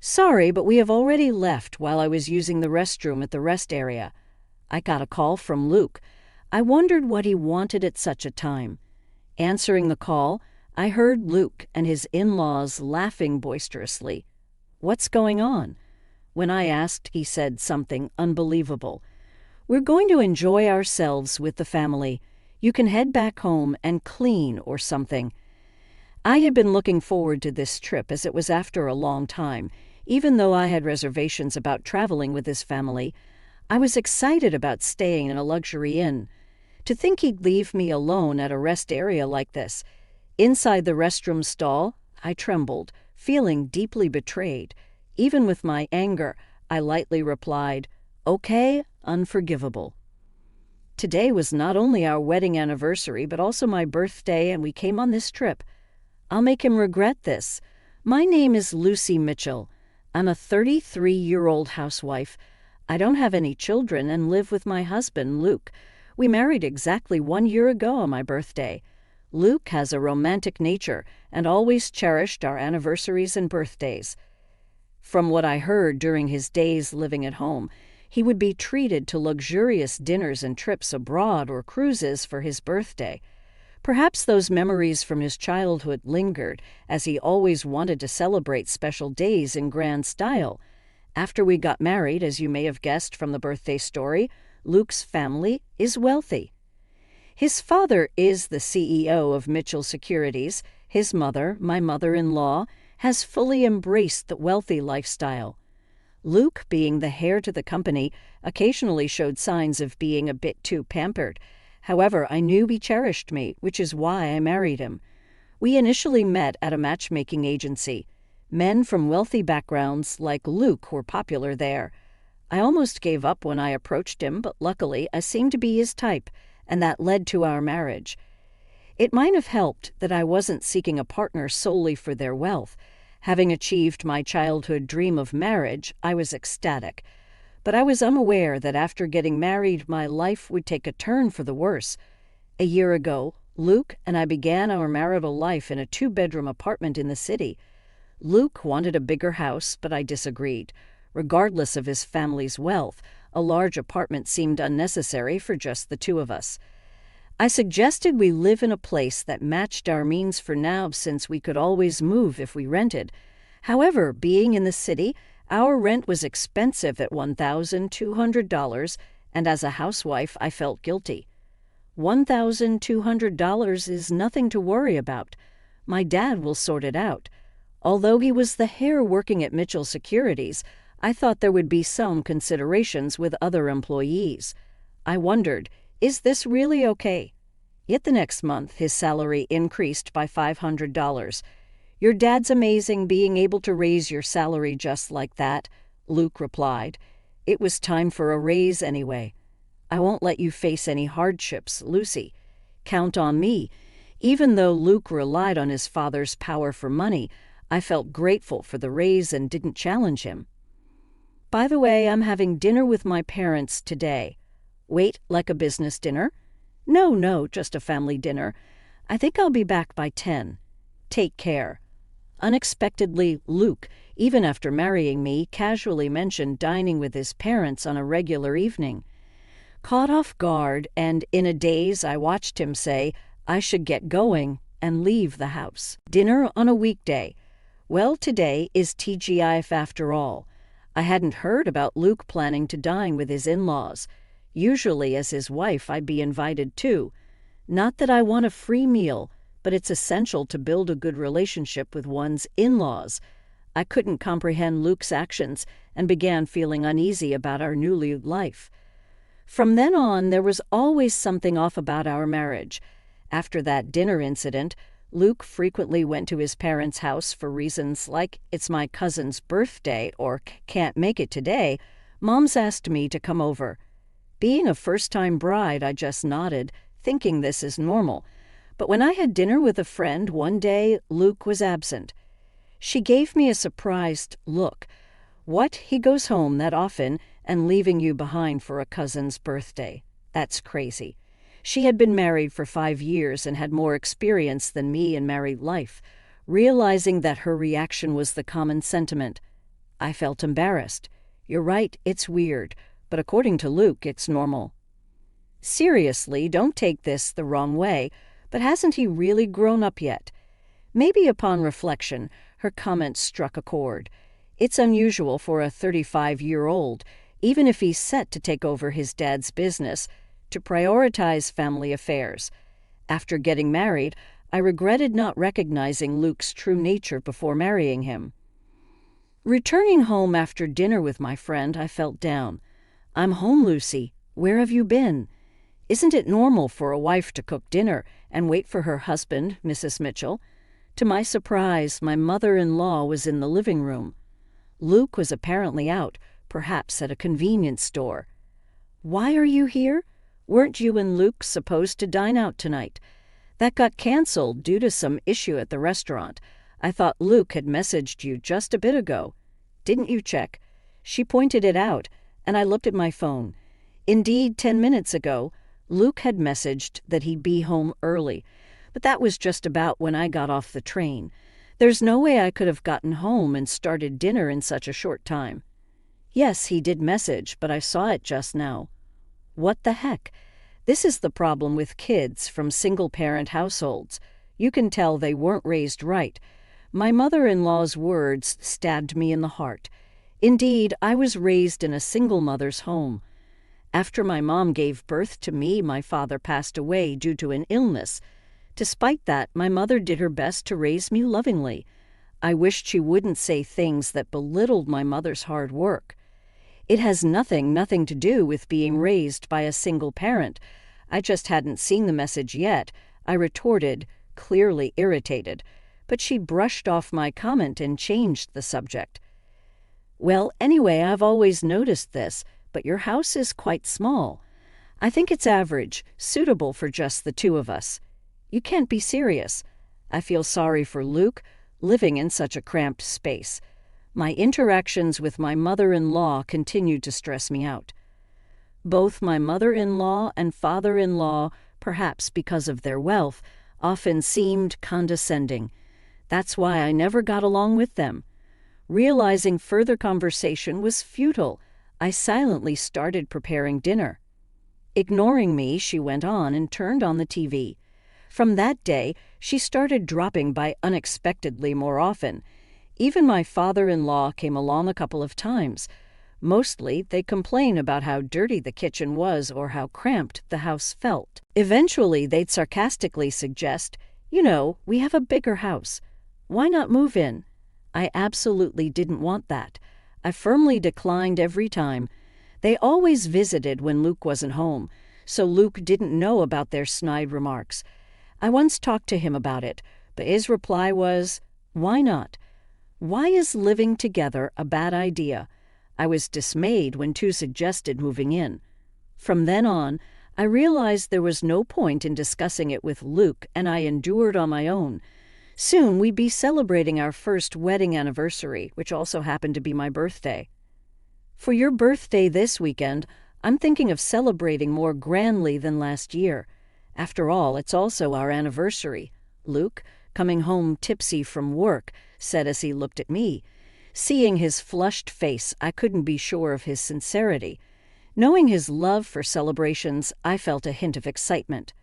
Sorry, but we have already left while I was using the restroom at the rest area. I got a call from Luke. I wondered what he wanted at such a time. Answering the call, I heard Luke and his in-laws laughing boisterously. What's going on? When I asked, he said something unbelievable. We're going to enjoy ourselves with the family. You can head back home and clean or something. I had been looking forward to this trip as it was after a long time. Even though I had reservations about traveling with his family, I was excited about staying in a luxury inn. To think he'd leave me alone at a rest area like this. Inside the restroom stall, I trembled, feeling deeply betrayed. Even with my anger, I lightly replied, "Okay, unforgivable." Today was not only our wedding anniversary, but also my birthday, and we came on this trip. I'll make him regret this. My name is Lucy Mitchell. I'm a 33-year-old housewife. I don't have any children and live with my husband, Luke. We married exactly 1 year ago on my birthday. Luke has a romantic nature and always cherished our anniversaries and birthdays. From what I heard during his days living at home, he would be treated to luxurious dinners and trips abroad or cruises for his birthday. Perhaps those memories from his childhood lingered, as he always wanted to celebrate special days in grand style. After we got married, as you may have guessed from the birthday story, Luke's family is wealthy. His father is the CEO of Mitchell Securities. His mother, my mother-in-law, has fully embraced the wealthy lifestyle. Luke, being the heir to the company, occasionally showed signs of being a bit too pampered. However, I knew he cherished me, which is why I married him. We initially met at a matchmaking agency. Men from wealthy backgrounds like Luke were popular there. I almost gave up when I approached him, but luckily I seemed to be his type, and that led to our marriage. It might have helped that I wasn't seeking a partner solely for their wealth. Having achieved my childhood dream of marriage, I was ecstatic. But I was unaware that after getting married, my life would take a turn for the worse. A year ago, Luke and I began our marital life in a 2-bedroom apartment in the city. Luke wanted a bigger house, but I disagreed. Regardless of his family's wealth, a large apartment seemed unnecessary for just the two of us. I suggested we live in a place that matched our means for now, since we could always move if we rented. However, being in the city, our rent was expensive at $1,200, and as a housewife, I felt guilty. $1,200 is nothing to worry about. My dad will sort it out. Although he was the heir working at Mitchell Securities, I thought there would be some considerations with other employees. I wondered, is this really okay? Yet the next month, his salary increased by $500. Your dad's amazing being able to raise your salary just like that, Luke replied. It was time for a raise anyway. I won't let you face any hardships, Lucy. Count on me. Even though Luke relied on his father's power for money, I felt grateful for the raise and didn't challenge him. By the way, I'm having dinner with my parents today. Wait, like a business dinner? No, just a family dinner. I think I'll be back by 10. Take care. Unexpectedly, Luke, even after marrying me, casually mentioned dining with his parents on a regular evening. Caught off guard, and in a daze, I watched him say, I should get going and leave the house. Dinner on a weekday. Well, today is TGIF after all. I hadn't heard about Luke planning to dine with his in-laws. Usually, as his wife, I'd be invited too. Not that I want a free meal, but it's essential to build a good relationship with one's in-laws. I couldn't comprehend Luke's actions and began feeling uneasy about our newly life. From then on, there was always something off about our marriage. After that dinner incident, Luke frequently went to his parents' house for reasons like it's my cousin's birthday or can't make it today. Mom's asked me to come over. Being a first-time bride, I just nodded, thinking this is normal. But when I had dinner with a friend one day, Luke was absent. She gave me a surprised look. What, he goes home that often and leaving you behind for a cousin's birthday? That's crazy. She had been married for 5 years and had more experience than me in married life. Realizing that her reaction was the common sentiment, I felt embarrassed. You're right, it's weird, but according to Luke, it's normal. Seriously, don't take this the wrong way, but hasn't he really grown up yet? Maybe upon reflection, her comment struck a chord. It's unusual for a 35-year-old, even if he's set to take over his dad's business, to prioritize family affairs. After getting married, I regretted not recognizing Luke's true nature before marrying him. Returning home after dinner with my friend, I felt down. "I'm home, Lucy. Where have you been? Isn't it normal for a wife to cook dinner and wait for her husband, Mrs. Mitchell?" To my surprise, my mother-in-law was in the living room. Luke was apparently out, perhaps at a convenience store. "Why are you here? Weren't you and Luke supposed to dine out tonight? That got canceled due to some issue at the restaurant. I thought Luke had messaged you just a bit ago. Didn't you check?" She pointed it out, and I looked at my phone. Indeed, 10 minutes ago, Luke had messaged that he'd be home early, but that was just about when I got off the train. There's no way I could have gotten home and started dinner in such a short time. Yes, he did message, but I saw it just now. What the heck? This is the problem with kids from single-parent households. You can tell they weren't raised right. My mother-in-law's words stabbed me in the heart. Indeed, I was raised in a single mother's home. After my mom gave birth to me, my father passed away due to an illness. Despite that, my mother did her best to raise me lovingly. I wished she wouldn't say things that belittled my mother's hard work. It has nothing to do with being raised by a single parent. I just hadn't seen the message yet. I retorted, clearly irritated, but she brushed off my comment and changed the subject. "Well, anyway, I've always noticed this, but your house is quite small. I think it's average, suitable for just the two of us. You can't be serious. I feel sorry for Luke, living in such a cramped space. My interactions with my mother-in-law continued to stress me out. Both my mother-in-law and father-in-law, perhaps because of their wealth, often seemed condescending. That's why I never got along with them. Realizing further conversation was futile, I silently started preparing dinner. Ignoring me, she went on and turned on the TV. From that day, she started dropping by unexpectedly more often. Even my father-in-law came along a couple of times. Mostly, they complain about how dirty the kitchen was or how cramped the house felt. Eventually, they'd sarcastically suggest, we have a bigger house. Why not move in? I absolutely didn't want that. I firmly declined every time. They always visited when Luke wasn't home, so Luke didn't know about their snide remarks. I once talked to him about it, but his reply was, "Why not? Why is living together a bad idea?" I was dismayed when two suggested moving in. From then on, I realized there was no point in discussing it with Luke, and I endured on my own. Soon we'd be celebrating our first wedding anniversary, which also happened to be my birthday. For your birthday this weekend, I'm thinking of celebrating more grandly than last year. After all, it's also our anniversary. Luke, coming home tipsy from work, said as he looked at me. Seeing his flushed face, I couldn't be sure of his sincerity. Knowing his love for celebrations, I felt a hint of excitement.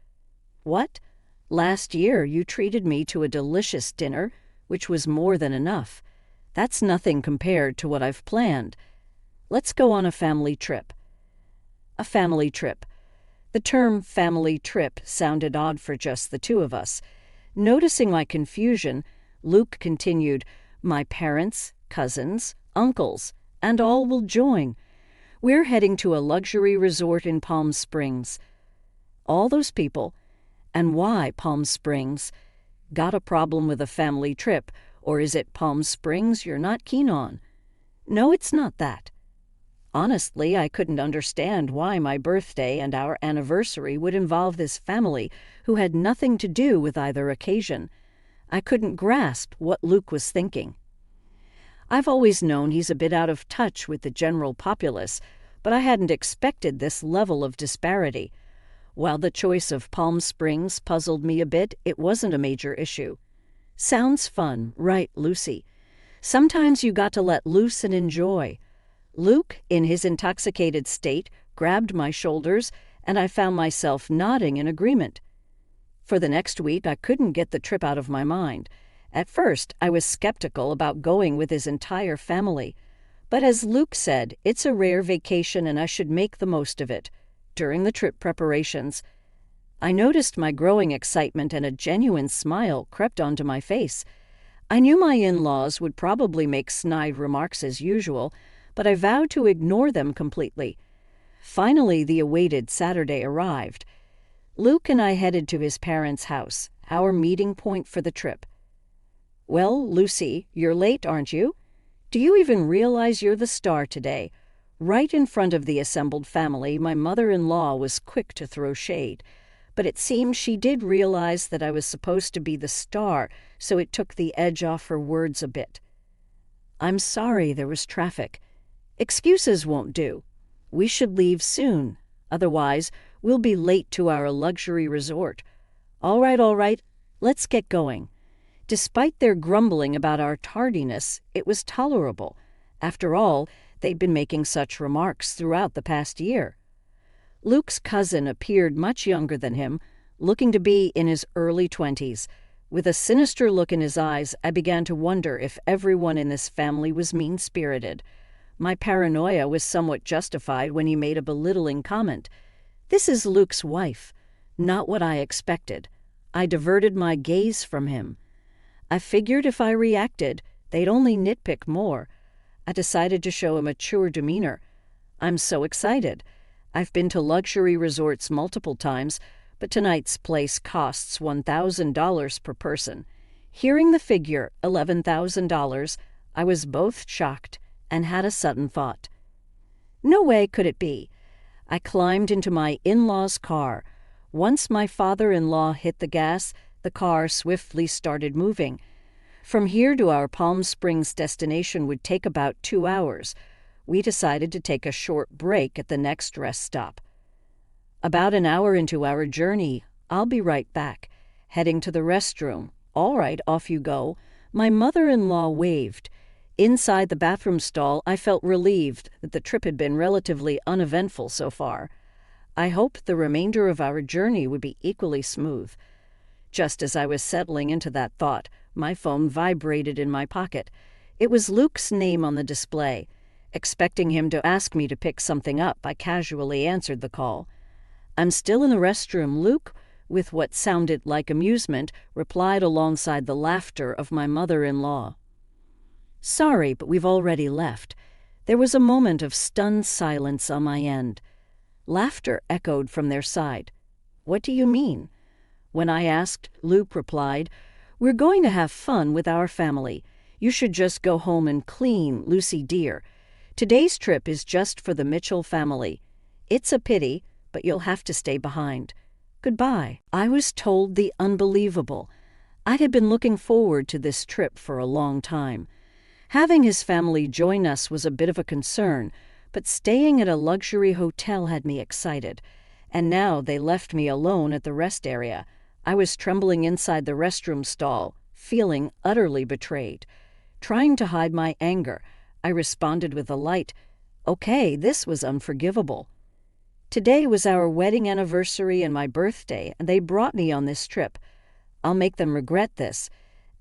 "What? Last year you treated me to a delicious dinner, which was more than enough. That's nothing compared to what I've planned. Let's go on a family trip." A family trip. The term family trip sounded odd for just the two of us. Noticing my confusion, Luke continued, "My parents, cousins, uncles, and all will join. We're heading to a luxury resort in Palm Springs." All those people? And why Palm Springs? Got a problem with a family trip, or is it Palm Springs you're not keen on? No, it's not that. Honestly, I couldn't understand why my birthday and our anniversary would involve this family who had nothing to do with either occasion. I couldn't grasp what Luke was thinking. I've always known he's a bit out of touch with the general populace, but I hadn't expected this level of disparity. While the choice of Palm Springs puzzled me a bit, it wasn't a major issue. "Sounds fun, right, Lucy? Sometimes you got to let loose and enjoy. Luke, in his intoxicated state, grabbed my shoulders, and I found myself nodding in agreement. For the next week, I couldn't get the trip out of my mind. At first, I was skeptical about going with his entire family. But as Luke said, it's a rare vacation and I should make the most of it. During the trip preparations, I noticed my growing excitement and a genuine smile crept onto my face. I knew my in-laws would probably make snide remarks as usual, but I vowed to ignore them completely. Finally, the awaited Saturday arrived. Luke and I headed to his parents' house, our meeting point for the trip. "Well, Lucy, you're late, aren't you? Do you even realize you're the star today?" Right in front of the assembled family, my mother-in-law was quick to throw shade. But it seems she did realize that I was supposed to be the star, so it took the edge off her words a bit. "I'm sorry there was traffic. Excuses won't do. We should leave soon. Otherwise, we'll be late to our luxury resort. All right, let's get going." Despite their grumbling about our tardiness, it was tolerable. After all, they'd been making such remarks throughout the past year. Luke's cousin appeared much younger than him, looking to be in his early 20s. With a sinister look in his eyes, I began to wonder if everyone in this family was mean-spirited. My paranoia was somewhat justified when he made a belittling comment. "This is Luke's wife." Not what I expected. I diverted my gaze from him. I figured if I reacted, they'd only nitpick more. I decided to show a mature demeanor. "I'm so excited. I've been to luxury resorts multiple times, but tonight's place costs $1,000 per person." Hearing the figure, $11,000, I was both shocked and had a sudden thought. No way could it be. I climbed into my in-law's car. Once my father-in-law hit the gas, the car swiftly started moving. From here to our Palm Springs destination would take about 2 hours. We decided to take a short break at the next rest stop. About an hour into our journey, "I'll be right back. Heading to the restroom." "All right, off you go." My mother-in-law waved. Inside the bathroom stall, I felt relieved that the trip had been relatively uneventful so far. I hoped the remainder of our journey would be equally smooth. Just as I was settling into that thought, my phone vibrated in my pocket. It was Luke's name on the display. Expecting him to ask me to pick something up, I casually answered the call. "I'm still in the restroom, Luke," with what sounded like amusement, replied alongside the laughter of my mother-in-law. "Sorry, but we've already left." There was a moment of stunned silence on my end. Laughter echoed from their side. "What do you mean?" When I asked, Luke replied, "We're going to have fun with our family. You should just go home and clean, Lucy dear. Today's trip is just for the Mitchell family. It's a pity, but you'll have to stay behind. Goodbye." I was told the unbelievable. I had been looking forward to this trip for a long time. Having his family join us was a bit of a concern, but staying at a luxury hotel had me excited. And now they left me alone at the rest area. I was trembling inside the restroom stall, feeling utterly betrayed. Trying to hide my anger, I responded with a light, "Okay, this was unforgivable." Today was our wedding anniversary and my birthday, and they brought me on this trip. I'll make them regret this.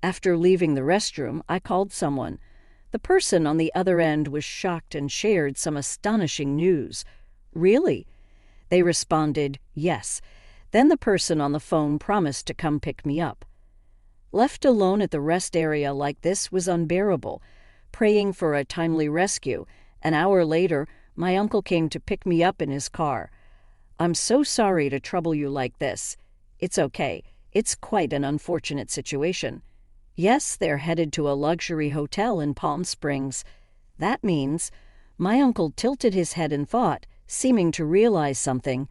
After leaving the restroom, I called someone. The person on the other end was shocked and shared some astonishing news. "Really?" They responded, "Yes." Then the person on the phone promised to come pick me up. Left alone at the rest area like this was unbearable. Praying for a timely rescue, an hour later, my uncle came to pick me up in his car. "I'm so sorry to trouble you like this." "It's okay. It's quite an unfortunate situation." Yes, they're headed to a luxury hotel in Palm Springs. That means, my uncle tilted his head in thought, seeming to realize something.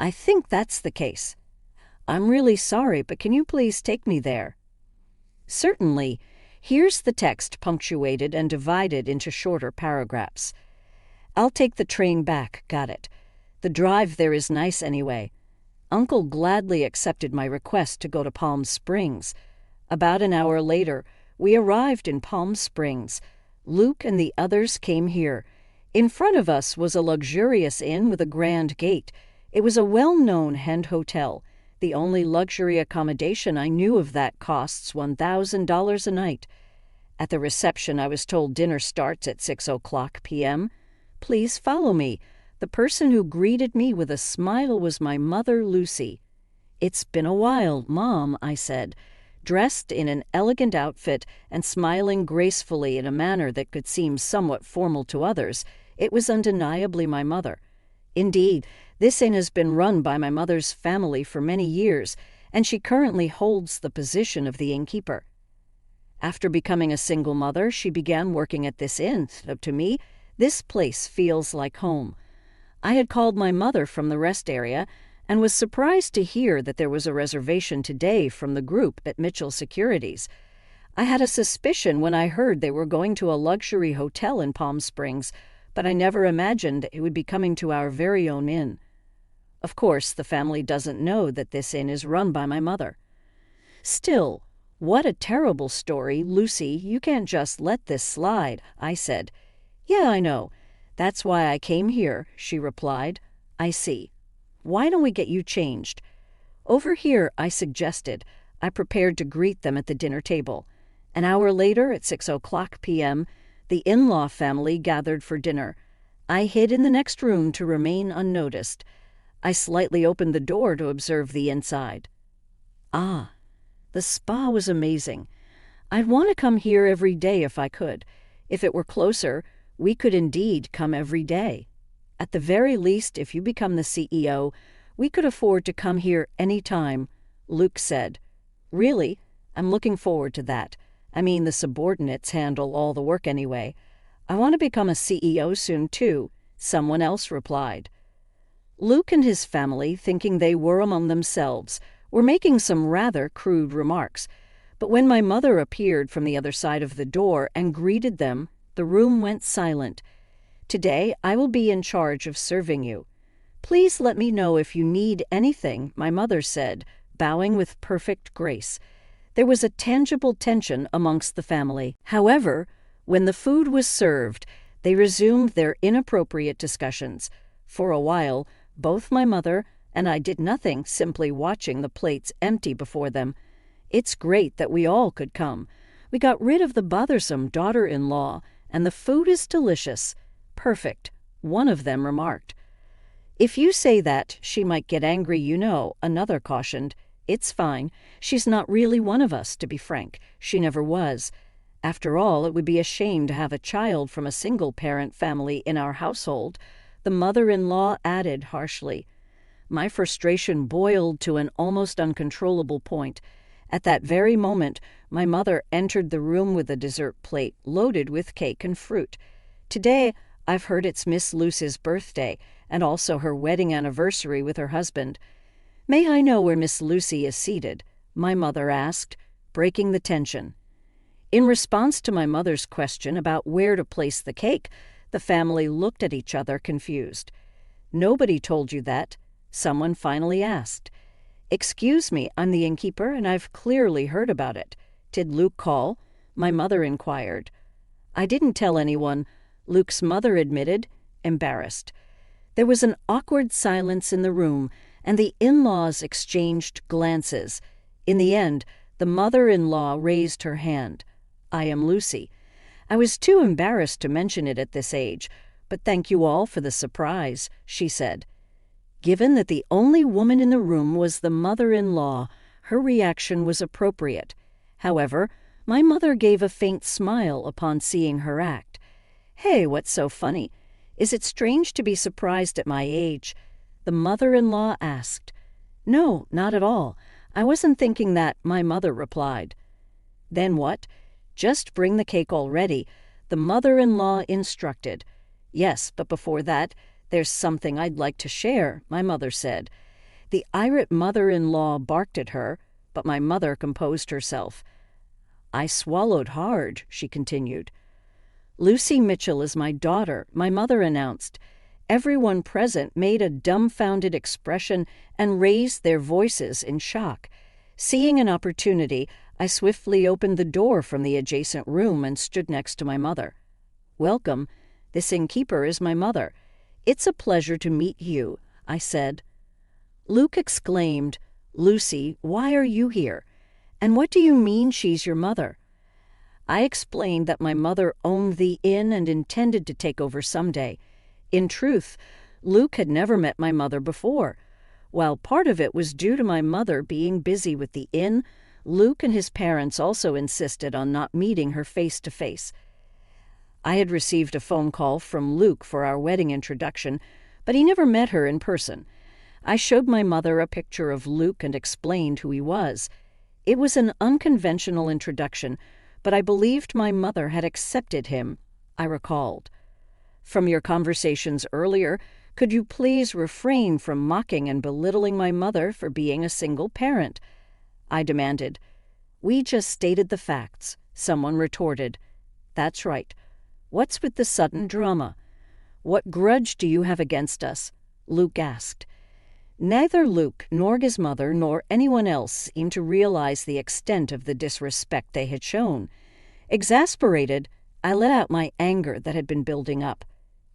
"I think that's the case." "I'm really sorry, but can you please take me there?" "Certainly." Here's the text punctuated and divided into shorter paragraphs. "I'll take the train back, got it. The drive there is nice anyway." Uncle gladly accepted my request to go to Palm Springs. About an hour later, We arrived in Palm Springs. Luke and the others came here. In front of us was a luxurious inn with a grand gate. It was a well-known Hen hotel. The only luxury accommodation I knew of that costs $1,000 a night. At the reception, I was told dinner starts at 6:00 p.m. Please follow me. The person who greeted me with a smile was my mother, Lucy. It's been a while, Mom, I said, dressed in an elegant outfit and smiling gracefully in a manner that could seem somewhat formal to others. It was undeniably my mother. Indeed, this inn has been run by my mother's family for many years, and she currently holds the position of the innkeeper. After becoming a single mother, she began working at this inn. To me, this place feels like home. I had called my mother from the rest area and was surprised to hear that there was a reservation today from the group at Mitchell Securities. I had a suspicion when I heard they were going to a luxury hotel in Palm Springs, but I never imagined it would be coming to our very own inn. Of course, the family doesn't know that this inn is run by my mother. Still, what a terrible story, Lucy. You can't just let this slide, I said. Yeah, I know. That's why I came here, she replied. I see. Why don't we get you changed? Over here, I suggested. I prepared to greet them at the dinner table. An hour later, at 6:00 p.m., the in-law family gathered for dinner. I hid in the next room to remain unnoticed. I slightly opened the door to observe the inside. Ah, the spa was amazing. I'd want to come here every day if I could. If it were closer, we could indeed come every day. At the very least, if you become the CEO, we could afford to come here any time, Luke said. Really? I'm looking forward to that. I mean, the subordinates handle all the work anyway. I want to become a CEO soon, too, someone else replied. Luke and his family, thinking they were among themselves, were making some rather crude remarks. But when my mother appeared from the other side of the door and greeted them, the room went silent. Today, I will be in charge of serving you. Please let me know if you need anything, my mother said, bowing with perfect grace. There was a tangible tension amongst the family. However, when the food was served, they resumed their inappropriate discussions. For a while, both my mother and I did nothing, simply watching the plates empty before them. It's great that we all could come. We got rid of the bothersome daughter-in-law, and the food is delicious. Perfect, one of them remarked. If you say that, she might get angry, you know, another cautioned. It's fine. She's not really one of us, to be frank. She never was. After all, it would be a shame to have a child from a single-parent family in our household, the mother-in-law added harshly. My frustration boiled to an almost uncontrollable point. At that very moment, my mother entered the room with a dessert plate loaded with cake and fruit. Today, I've heard it's Miss Lucy's birthday, and also her wedding anniversary with her husband. May I know where Miss Lucy is seated? My mother asked, breaking the tension. In response to my mother's question about where to place the cake, the family looked at each other confused. Nobody told you that? Someone finally asked. Excuse me, I'm the innkeeper, and I've clearly heard about it. Did Luke call? My mother inquired. I didn't tell anyone, Luke's mother admitted, embarrassed. There was an awkward silence in the room, and the in-laws exchanged glances. In the end, the mother-in-law raised her hand. I am Lucy. I was too embarrassed to mention it at this age, but thank you all for the surprise, she said. Given that the only woman in the room was the mother-in-law, her reaction was appropriate. However, my mother gave a faint smile upon seeing her act. Hey, what's so funny? Is it strange to be surprised at my age? The mother-in-law asked. No, not at all. I wasn't thinking that, my mother replied. Then what? Just bring the cake already, the mother-in-law instructed. Yes, but before that, there's something I'd like to share, my mother said. The irate mother-in-law barked at her, but my mother composed herself. I swallowed hard, she continued. Lucy Mitchell is my daughter, my mother announced. Everyone present made a dumbfounded expression and raised their voices in shock. Seeing an opportunity, I swiftly opened the door from the adjacent room and stood next to my mother. "Welcome. This innkeeper is my mother. It's a pleasure to meet you," I said. Luke exclaimed, "Lucy, why are you here? And what do you mean she's your mother?" I explained that my mother owned the inn and intended to take over someday. In truth, Luke had never met my mother before. While part of it was due to my mother being busy with the inn, Luke and his parents also insisted on not meeting her face to face. I had received a phone call from Luke for our wedding introduction, but he never met her in person. I showed my mother a picture of Luke and explained who he was. It was an unconventional introduction, but I believed my mother had accepted him, I recalled. "From your conversations earlier, could you please refrain from mocking and belittling my mother for being a single parent?" I demanded. "We just stated the facts," someone retorted. "That's right. What's with the sudden drama? What grudge do you have against us?" Luke asked. Neither Luke nor his mother nor anyone else seemed to realize the extent of the disrespect they had shown. Exasperated, I let out my anger that had been building up.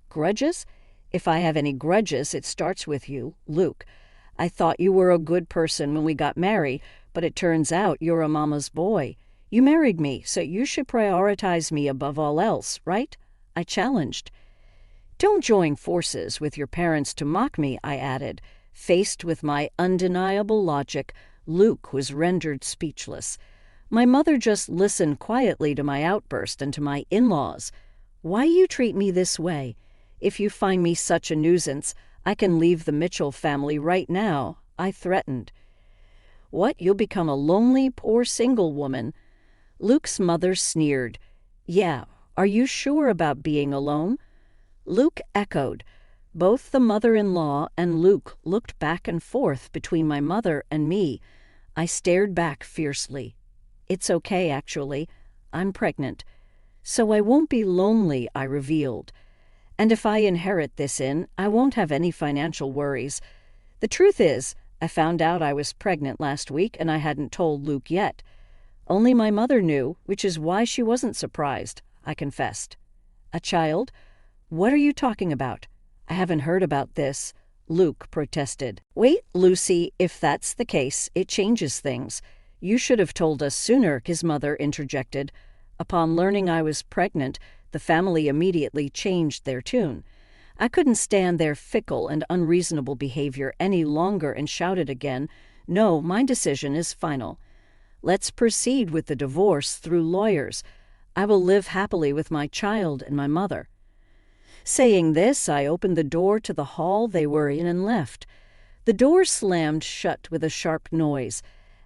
"Grudges? If I have any grudges, it starts with you, Luke. I thought you were a good person when we got married, but it turns out you're a mama's boy. You married me, so you should prioritize me above all else, right?" I challenged. "Don't join forces with your parents to mock me," I added. Faced with my undeniable logic, Luke was rendered speechless. My mother just listened quietly to my outburst and to my in-laws. "Why you treat me this way? If you find me such a nuisance, I can leave the Mitchell family right now," I threatened. "What, you'll become a lonely, poor single woman?" Luke's mother sneered. "Yeah, are you sure about being alone?" Luke echoed. Both the mother-in-law and Luke looked back and forth between my mother and me. I stared back fiercely. "It's okay, actually. I'm pregnant. So I won't be lonely," I revealed. "And if I inherit this inn, I won't have any financial worries. The truth is, I found out I was pregnant last week and I hadn't told Luke yet. Only my mother knew, which is why she wasn't surprised," I confessed. "A child? What are you talking about? I haven't heard about this," Luke protested. "Wait, Lucy, if that's the case, it changes things. You should have told us sooner," his mother interjected. Upon learning I was pregnant, the family immediately changed their tune. I couldn't stand their fickle and unreasonable behavior any longer and shouted again, "No, my decision is final. Let's proceed with the divorce through lawyers. I will live happily with my child and my mother." Saying this, I opened the door to the hall they were in and left. The door slammed shut with a sharp noise.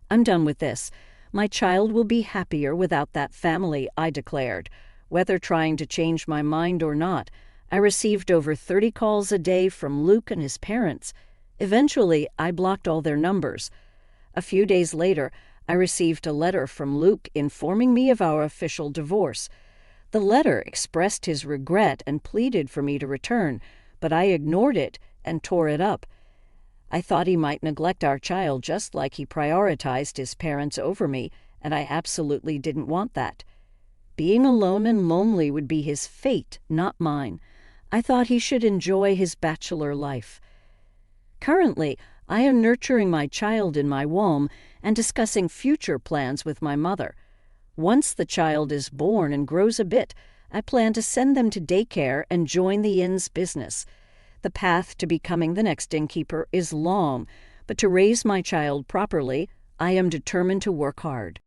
"I'm done with this. My child will be happier without that family," I declared. Whether trying to change my mind or not, I received over 30 calls a day from Luke and his parents. Eventually, I blocked all their numbers. A few days later, I received a letter from Luke informing me of our official divorce. The letter expressed his regret and pleaded for me to return, but I ignored it and tore it up. I thought he might neglect our child just like he prioritized his parents over me, and I absolutely didn't want that. Being alone and lonely would be his fate, not mine. I thought he should enjoy his bachelor life. Currently, I am nurturing my child in my womb and discussing future plans with my mother. Once the child is born and grows a bit, I plan to send them to daycare and join the inn's business. The path to becoming the next innkeeper is long, but to raise my child properly, I am determined to work hard.